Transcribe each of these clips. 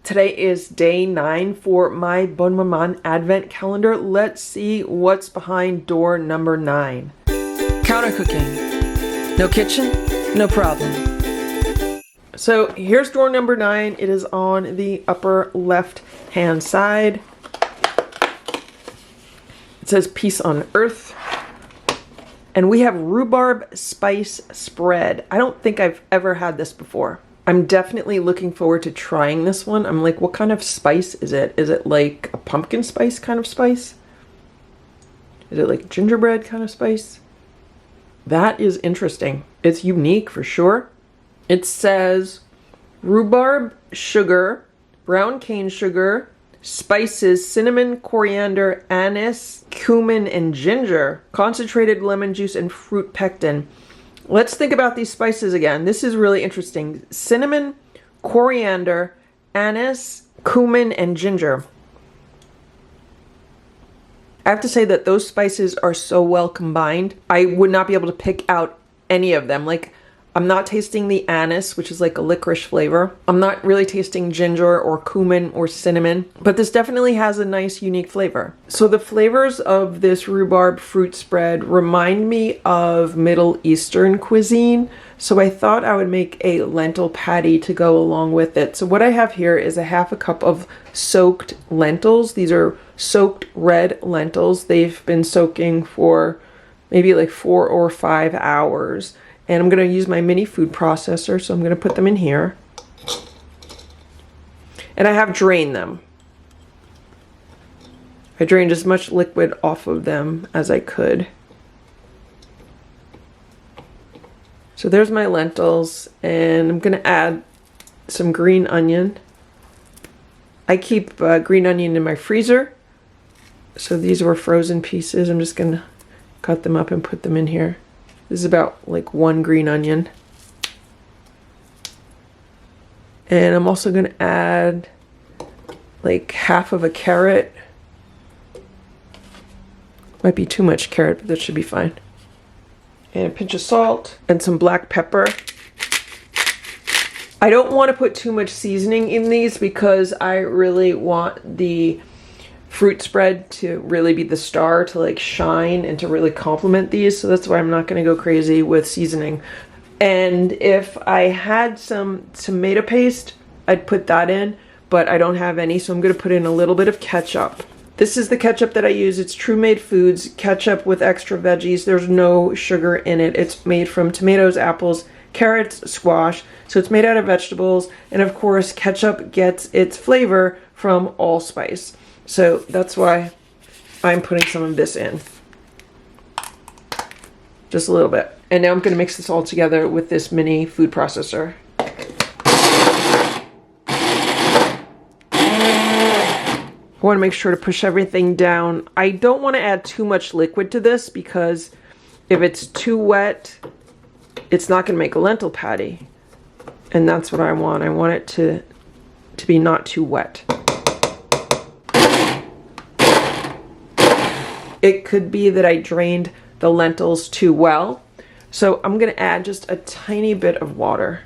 Today is day 9 for my Bonne Maman Advent Calendar. Let's see what's behind door number 9. Counter cooking. No kitchen, no problem. So here's door number 9. It is on the upper left hand side. It says peace on earth. And we have Rhubarb Spice Spread. I don't think I've ever had this before. I'm definitely looking forward to trying this one. I'm like, what kind of spice is it? Is it like a pumpkin spice kind of spice? Is it like gingerbread kind of spice? That is interesting. It's unique for sure. It says rhubarb, sugar, brown cane sugar, spices, cinnamon, coriander, anise, cumin, and ginger, concentrated lemon juice, and fruit pectin. Let's think about these spices again. This is really interesting. Cinnamon, coriander, anise, cumin, and ginger. I have to say that those spices are so well combined. I would not be able to pick out any of them. Like, I'm not tasting the anise, which is like a licorice flavor. I'm not really tasting ginger or cumin or cinnamon, but this definitely has a nice unique flavor. So the flavors of this rhubarb fruit spread remind me of Middle Eastern cuisine. So I thought I would make a lentil patty to go along with it. So what I have here is a half a cup of soaked lentils. These are soaked red lentils. They've been soaking for maybe like 4 or 5 hours. And I'm going to use my mini food processor, so I'm going to put them in here. And I have drained them. I drained as much liquid off of them as I could. So there's my lentils, and I'm going to add some green onion. I keep green onion in my freezer. So these were frozen pieces. I'm just going to cut them up and put them in here. This is about like 1 green onion. And I'm also going to add like half of a carrot. Might be too much carrot, but that should be fine. And a pinch of salt and some black pepper. I don't want to put too much seasoning in these because I really want the fruit spread to really be the star, to like shine and to really complement these. So that's why I'm not going to go crazy with seasoning. And if I had some tomato paste, I'd put that in, but I don't have any, so I'm going to put in a little bit of ketchup. This is the ketchup that I use. It's True Made Foods ketchup with extra veggies. There's no sugar in it. It's made from tomatoes, apples, carrots, squash. So it's made out of vegetables. And of course, ketchup gets its flavor from allspice. So that's why I'm putting some of this in. Just a little bit. And now I'm going to mix this all together with this mini food processor. I want to make sure to push everything down. I don't want to add too much liquid to this because if it's too wet, it's not going to make a lentil patty. And that's what I want. I want it to be not too wet. It could be that I drained the lentils too well. So I'm going to add just a tiny bit of water.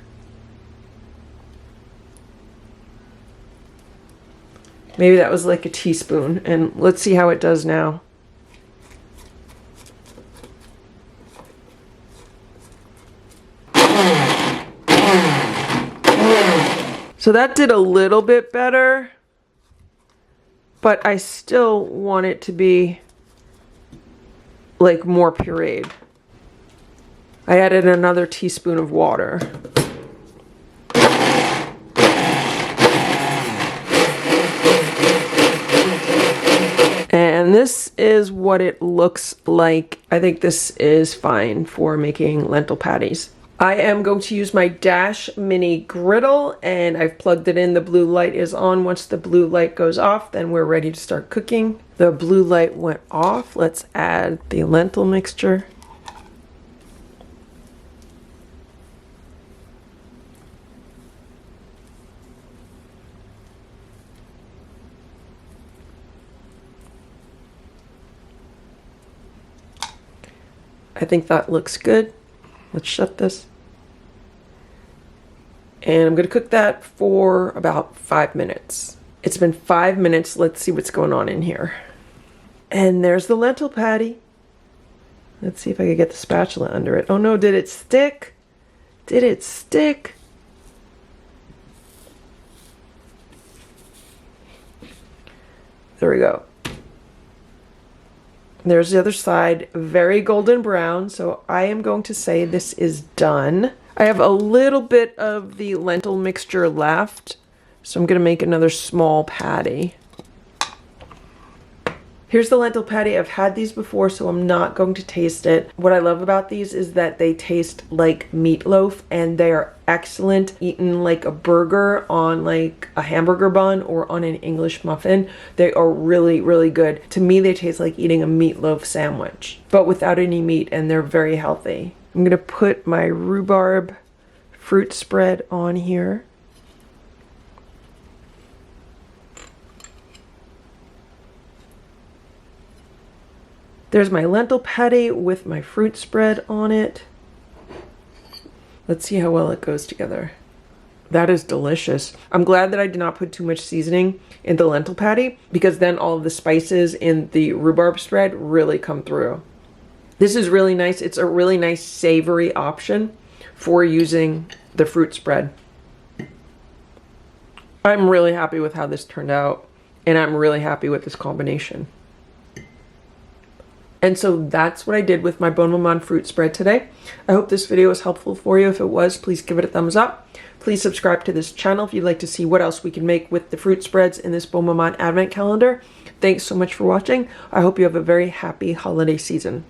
Maybe that was like a teaspoon. And let's see how it does now. So that did a little bit better. But I still want it to be like more pureed. I added another teaspoon of water. And this is what it looks like. I think this is fine for making lentil patties. I am going to use my Dash Mini Griddle, and I've plugged it in. The blue light is on. Once the blue light goes off, then we're ready to start cooking. The blue light went off. Let's add the lentil mixture. I think that looks good. Let's shut this. And I'm gonna cook that for about 5 minutes. It's been 5 minutes. Let's see what's going on in here. And there's the lentil patty. Let's see if I can get the spatula under it. Oh no, did it stick? Did it stick? There we go. There's the other side, very golden brown. So I am going to say this is done. I have a little bit of the lentil mixture left, so I'm gonna make another small patty. Here's the lentil patty. I've had these before, so I'm not going to taste it. What I love about these is that they taste like meatloaf, and they are excellent eaten like a burger on like a hamburger bun or on an English muffin. They are really, really good. To me, they taste like eating a meatloaf sandwich, but without any meat, and they're very healthy. I'm gonna put my rhubarb fruit spread on here. There's my lentil patty with my fruit spread on it. Let's see how well it goes together. That is delicious. I'm glad that I did not put too much seasoning in the lentil patty, because then all of the spices in the rhubarb spread really come through. This is really nice. It's a really nice savory option for using the fruit spread. I'm really happy with how this turned out, and I'm really happy with this combination. And so that's what I did with my Bonne Maman fruit spread today. I hope this video was helpful for you. If it was, please give it a thumbs up. Please subscribe to this channel if you'd like to see what else we can make with the fruit spreads in this Bonne Maman Advent Calendar. Thanks so much for watching. I hope you have a very happy holiday season.